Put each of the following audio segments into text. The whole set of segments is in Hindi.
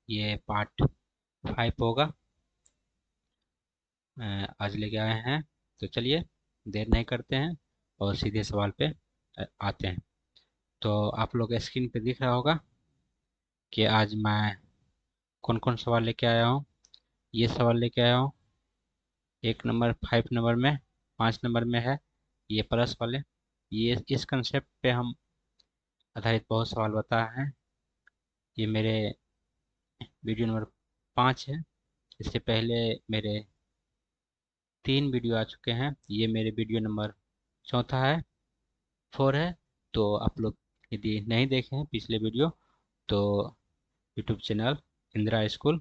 ये पार्ट 5 होगा। आज लेके आए हैं। तो चलिए देर नहीं करते हैं और सीधे सवाल पे आते हैं। तो आप लोग स्क्रीन पे दिख रहा होगा कि आज मैं कौन कौन सवाल लेके आया हूँ। ये सवाल लेके आया हूँ 1 नंबर, 5 नंबर में, 5 नंबर में है ये प्लस वाले। ये इस कंसेप्ट पे हम आधारित बहुत सवाल बताए हैं। ये मेरे वीडियो नंबर 5 है। इससे पहले मेरे 3 वीडियो आ चुके हैं। ये मेरे वीडियो नंबर चौथा है, 4 है। तो आप लोग यदि नहीं देखे हैं पिछले वीडियो तो यूट्यूब चैनल इंदिरा स्कूल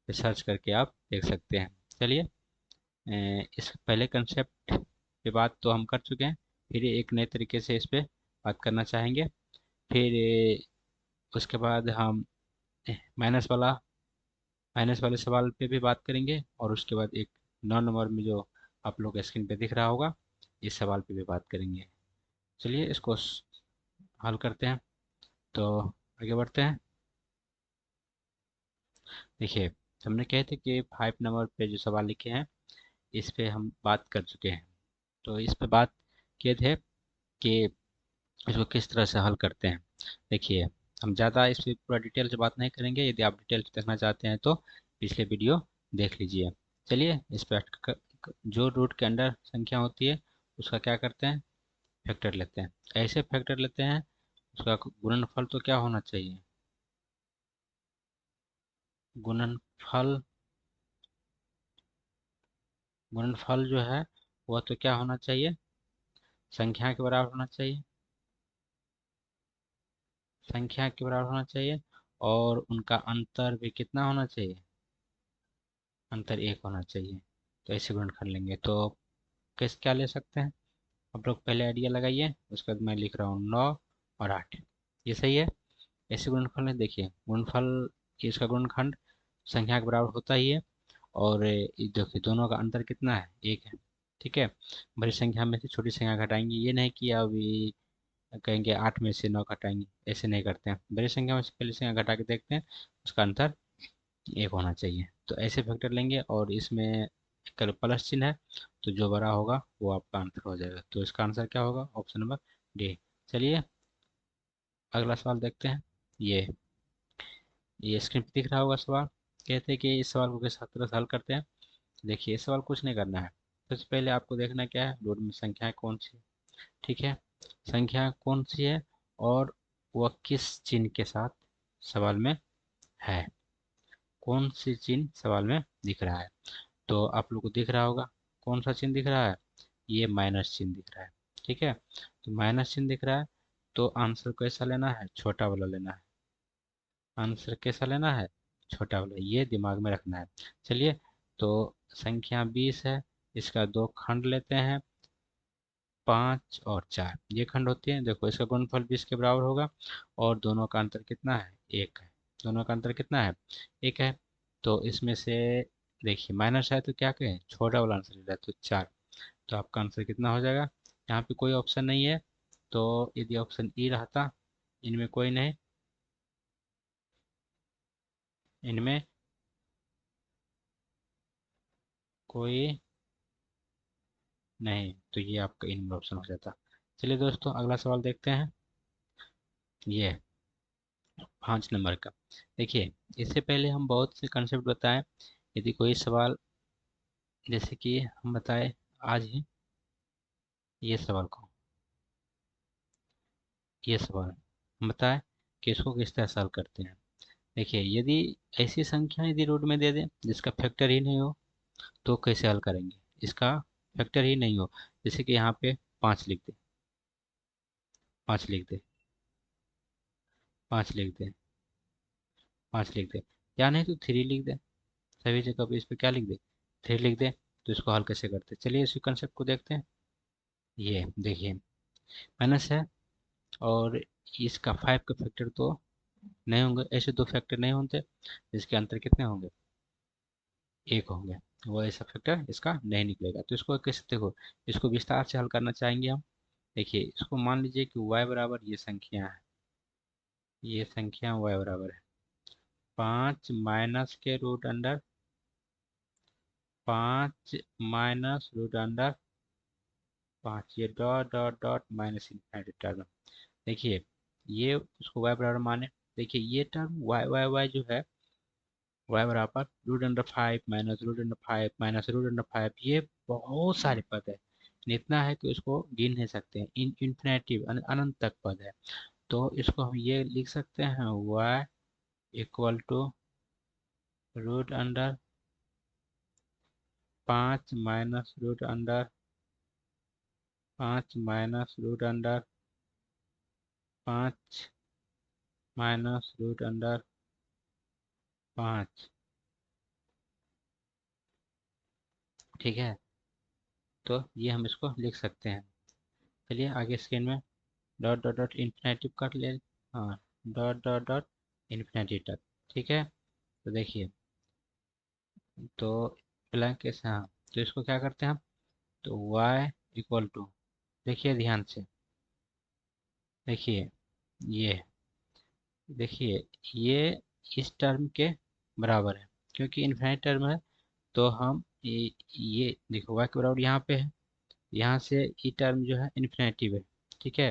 पे सर्च करके आप देख सकते हैं। चलिए इस पहले कंसेप्ट पे बात तो हम कर चुके हैं। फिर एक नए तरीके से इस पे बात करना चाहेंगे। फिर उसके बाद हम माइनस वाला माइनस वाले सवाल पे भी बात करेंगे और उसके बाद एक 9 नंबर में जो आप लोग स्क्रीन पे दिख रहा होगा इस सवाल पे भी बात करेंगे। चलिए इसको हल करते हैं। तो आगे बढ़ते हैं। देखिए हमने कहे थे कि 5 नंबर पे जो सवाल लिखे हैं इस पे हम बात कर चुके हैं। तो इस पे बात किए थे कि इसको किस तरह से हल करते हैं। देखिए हम ज़्यादा इस पे पूरा डिटेल से बात नहीं करेंगे। यदि आप डिटेल से देखना चाहते हैं तो पिछले वीडियो देख लीजिए। चलिए इस पे जो रूट के अंदर संख्या होती है उसका क्या करते हैं, फैक्टर लेते हैं। ऐसे फैक्टर लेते हैं उसका गुणनफल तो क्या होना चाहिए, गुणनफल गुणनफल जो है वह तो क्या होना चाहिए, संख्या के बराबर होना चाहिए, संख्या के बराबर होना चाहिए। और उनका अंतर भी कितना होना चाहिए, अंतर 1 होना चाहिए। तो ऐसे गुणनखंड लेंगे तो किस क्या ले सकते हैं। आप लोग पहले आइडिया लगाइए, उसके बाद मैं लिख रहा हूँ 9 और 8। ये सही है। ऐसे गुणनफल में देखिए गुणनफल की इसका गुणनखंड संख्या के बराबर होता ही है। और ये देखिए दोनों का अंतर कितना है, 1 है। ठीक है। बड़ी संख्या में से छोटी संख्या घटाएंगे, ये नहीं कि अभी कहेंगे 8 में से 9 घटाएंगे, ऐसे नहीं करते हैं। बड़ी संख्या में से पहली संख्या घटा के देखते हैं, उसका अंतर 1 होना चाहिए। तो ऐसे फैक्टर लेंगे और इसमें कल प्लस चिन्ह है तो जो बड़ा होगा वो आपका आंसर हो जाएगा। तो इसका आंसर क्या होगा, ऑप्शन नंबर डी। चलिए अगला सवाल देखते हैं। ये ये स्क्रीन पे दिख रहा होगा सवाल। कहते हैं कि इस सवाल को किस तरह से हल करते हैं। देखिए इस सवाल कुछ नहीं करना है। सबसे पहले आपको देखना क्या है, बोर्ड में संख्याएं कौन सी है। ठीक है, संख्या कौन सी है और वह किस चिन्ह के साथ सवाल में है, कौन सी चिन्ह सवाल में दिख रहा है। तो आप लोग को दिख रहा होगा कौन सा चिन्ह दिख रहा है, ये माइनस चिन्ह दिख रहा है। ठीक है, तो माइनस चिन्ह दिख रहा है तो आंसर कैसा लेना है, छोटा वाला लेना है। आंसर कैसा लेना है, छोटा वाला, ये दिमाग में रखना है। चलिए तो संख्या 20 है, इसका 2 खंड लेते हैं, 5 और 4 ये खंड होते हैं। देखो इसका गुणनफल 20 के बराबर होगा और दोनों का अंतर कितना है, 1 है। दोनों का अंतर कितना है, 1 है। तो इसमें से देखिए माइनस है तो क्या कहें, छोटा वाला आंसर ले रहा है तो 4। तो आपका आंसर कितना हो जाएगा, यहाँ पे कोई ऑप्शन नहीं है तो यदि ऑप्शन ई रहता, इनमें कोई नहीं, इनमें कोई नहीं, तो ये आपका इन ऑप्शन हो जाता। चलिए दोस्तों अगला सवाल देखते हैं। ये 5 नंबर का। देखिए इससे पहले हम बहुत से कंसेप्ट बताएं। यदि कोई सवाल जैसे कि हम बताए आज ही ये सवाल को, ये सवाल हम बताएं कि इसको किस तरह सॉल्व करते हैं। देखिए यदि ऐसी संख्या यदि रूट में दे दें जिसका फैक्टर ही नहीं हो तो कैसे हल करेंगे, इसका फैक्टर ही नहीं हो। जैसे कि यहाँ पे 5 लिख दे, 5 लिख दे, 5 लिख दे, 5 लिख दे, या नहीं तो 3 लिख दे। सभी जगह पे इस पे क्या लिख दे, 3 लिख दे। तो इसको हल कैसे करते हैं, चलिए इसी कंसेप्ट को देखते हैं। ये देखिए माइनस है और इसका 5 का फैक्टर तो नहीं होंगे, ऐसे 2 फैक्टर नहीं होते जिसके अंतर कितने होंगे, 1 होंगे। वो ऐसा फैक्टर इसका नहीं निकलेगा। तो इसको कैसे देखो, इसको विस्तार से हल करना चाहेंगे हम। देखिए इसको मान लीजिए कि y बराबर ये संख्या है, ये संख्या y बराबर है। 5 माइनस के root under 5 minus root under 5, ये dot dot dot minus infinity term. देखिए ये उसको y बराबर माने। देखिए ये टर्म y y y जो है y बराबर root under 5 minus root under 5 minus root under 5, ये बहुत सारे पद है, इतना है कि उसको गिन नहीं सकते हैं। इन्फिनेटिव अनंत तक पद है। तो इसको हम ये लिख सकते हैं y equal to root under 5 minus root under 5 minus root under 5 minus root under 5। ठीक है, तो ये हम इसको लिख सकते हैं। चलिए आगे स्क्रीन में डॉट डॉट डॉट इन्फिनेटिव कर ले। हाँ, डॉट डॉट डॉट इन्फिनेटिव तक। ठीक है, तो देखिए, तो ब्लैंक कैसे, हाँ, तो इसको क्या करते हैं हम, तो y इक्वल टू, देखिए ध्यान से, देखिए ये, देखिए ये इस टर्म के बराबर है, क्योंकि इन्फिनिट टर्म है। तो हम ये देखो y के बराबर यहाँ पे है, यहाँ से ई टर्म जो है इन्फिनेटिव है। ठीक है,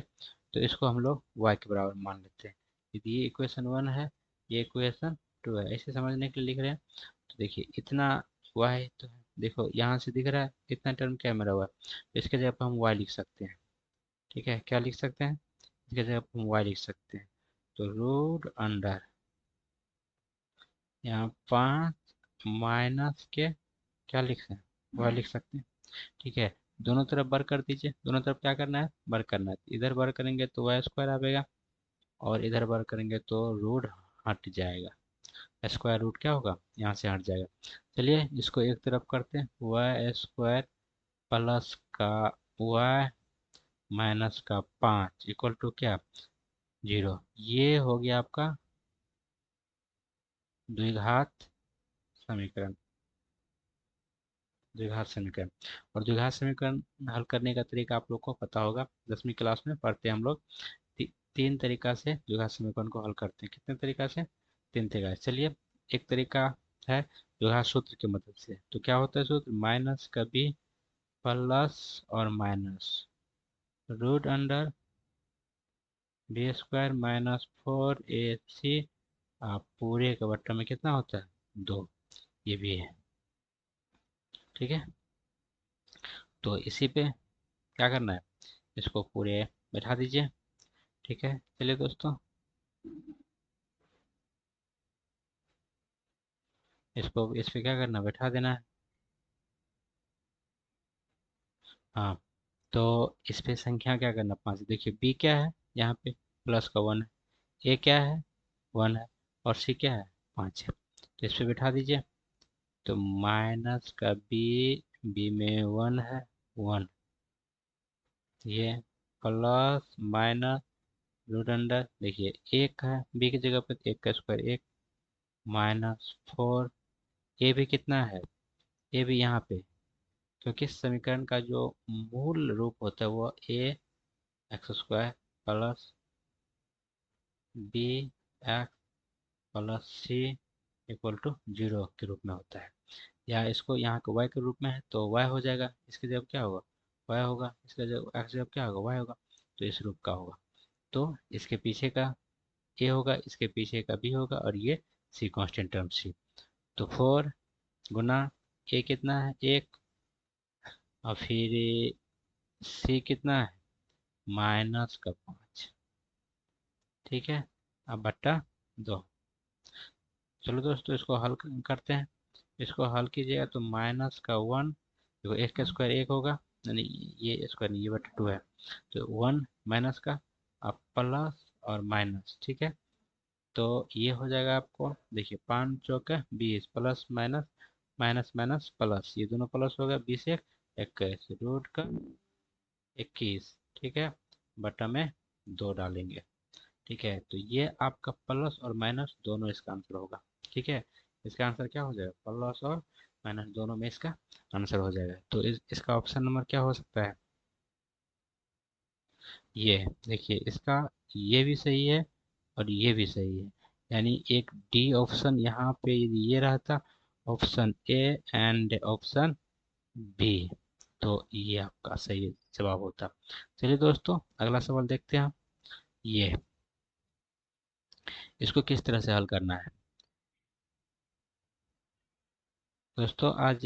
तो इसको हम लोग y के बराबर मान लेते हैं। यदि ये इक्वेशन 1 है, ये इक्वेशन 2 है, ऐसे समझने के लिए लिख रहे हैं। तो देखिए इतना y तो है, देखो यहाँ से दिख रहा है इतना टर्म क्या मेरा हुआ, इसके जगह पर हम y लिख सकते हैं। ठीक है, क्या लिख सकते हैं, इसके जगह पर हम y लिख सकते हैं। तो रूट अंडर यहाँ 5 माइनस के क्या लिख सकते हैं, y लिख सकते हैं। ठीक है, दोनों तरफ वर्क कर दीजिए, दोनों तरफ क्या करना है, वर्क करना है। इधर वर्क करेंगे तो वाई स्क्वायर आएगा, और इधर वर्क करेंगे तो रूट हट जाएगा। स्क्वायर रूट क्या होगा, यहाँ से हट जाएगा। चलिए इसको एक तरफ करते हैं, वाई स्क्वायर प्लस का वाई माइनस का 5 इक्वल टू क्या, 0। ये हो गया आपका द्विघात समीकरण, द्विघात समीकरण। और द्विघात समीकरण हल करने का तरीका आप लोग को पता होगा, 10वीं क्लास में पढ़ते हैं हम लोग। तीन तरीका से द्विघात समीकरण को हल करते हैं। कितने तरीका से, तीन तरीका से। चलिए, एक तरीका है द्विघात सूत्र की मदद से। तो क्या होता है सूत्र, माइनस का बी प्लस और minus root under B square minus 4ac, आप पूरे का बट्टा में कितना होता है, 2। ये भी है। ठीक है, तो इसी पे क्या करना है, इसको पूरे बैठा दीजिए। ठीक है, चलिए दोस्तों, इसको इस पे क्या करना, बैठा देना है। हाँ, तो इस पे संख्या क्या करना, 5। देखिए बी क्या है, यहाँ पे प्लस का 1 है, ए क्या है, 1 है, और सी क्या है, 5 है। तो इस पे बिठा दीजिए। तो माइनस का बी, बी में 1 है, 1, ये प्लस माइनस रूट अंडर, देखिए एक है बी की जगह पे, एक का स्क्वायर 1, माइनस 4। ए भी कितना है, ए भी यहाँ पे, क्योंकि इस समीकरण का जो मूल रूप होता है वो a x square plus b x plus c equal to 0 के रूप में होता है। या इसको यहाँ के y के रूप में है तो y हो जाएगा, इसके जब क्या होगा, y होगा, इसका जब x जब क्या होगा, y होगा। तो इस रूप का होगा। तो इसके पीछे का a होगा, इसके पीछे का b होगा, और ये c कांस्टेंट टर्म c। तो 4 गुना a कितना है, 1, और फिर c कितना है, माइनस का 5। ठीक है, अब बट्टा 2। चलो दोस्तों, इसको हल करते हैं। इसको हल कीजिएगा तो माइनस का 1, देखो एक का स्क्वायर 1 होगा, यानी ये स्क्वायर नहीं, ये बटा 2 है। तो 1 माइनस का, अब प्लस और माइनस। ठीक है, तो ये हो जाएगा आपको, देखिए 5 चौका 20, plus minus minus minus plus, ये दोनों प्लस हो गया, 20 एक 21, रूट का 21। ठीक है, बटा में 2 डालेंगे। ठीक है, तो ये आपका प्लस और माइनस दोनों इसका आंसर होगा। ठीक है, इसका आंसर क्या हो जाएगा, प्लस और माइनस दोनों में इसका आंसर हो जाएगा। तो इसका ऑप्शन नंबर क्या हो सकता है, ये देखिए इसका, ये भी सही है और ये भी सही है। यानी एक डी ऑप्शन यहाँ पे यदि ये रहता, option A and option B, तो ये आपका सही जवाब होता। चलिए दोस्तों, अगला सवाल देखते हैं हम। ये इसको किस तरह से हल करना है। दोस्तों आज